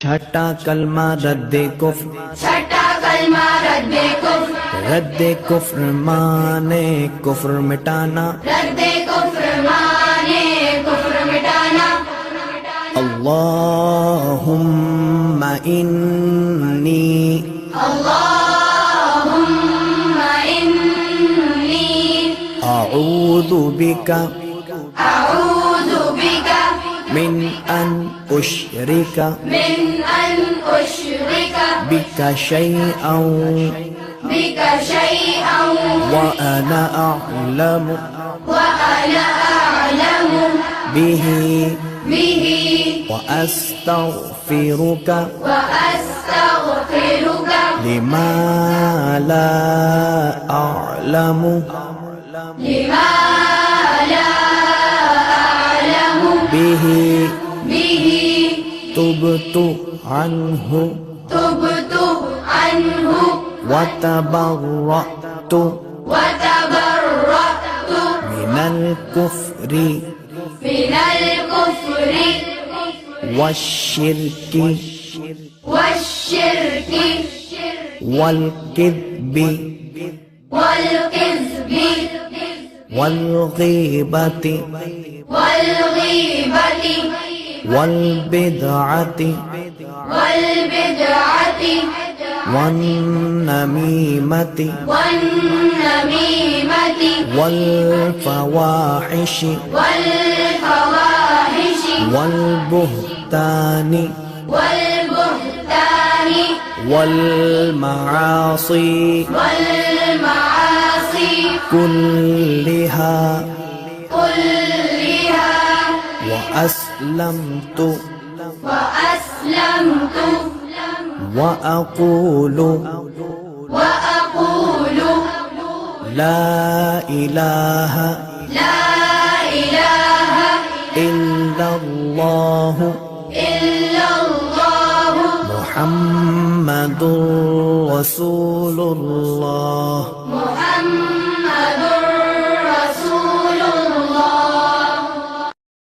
छठा कलमा रद्दे कुफ्र, छठा कलमा रद्दे कुफ्र, रद्दे कुफ्र माने कुफ्र मिटाना, रद्दे कुफ्र माने कुफ्र मिटाना। अल्लाहुम्मा इन्नी, अल्लाहुम्मा इन्नी अऊज़ु बिका अऊज़ु बिका मिन अन उश्रिका मिन अन उश्रिका बिका शैअन बिका शैअन व अना अअलमु व अना अअलमु बिही बिही व अस्तगफिरुका व अस्तगफिरुका लिमा ला अअलमु लिमा ला अअलमु बिही बिही तुबतु अन्हु तुबतु अन्हु व तबर्रअतु व तबर्रअतु मिनल कुफ्रि मिनल कुफ्रि वश्शिर्कि वश्शिर्कि वल किद्बि वल किज़्बि वल गीबति वल गीबति वल बिदअति वल बिदअति वन नमीमति वन नमीमति वल फवाहिशि वल फवाहिशि वल बुहतानि वल बुहतानि वल मआसी वल मआसी कुल्लिहा कुल्लिहा व अस्लमतु व अस्लमतु व अक़ूलु व अक़ूलु ला इलाहा ला इलाहा इल्लल्लाहु इल्लल्लाहु मुहम्मदुर रसूलुल्लाह मुहम्मदुर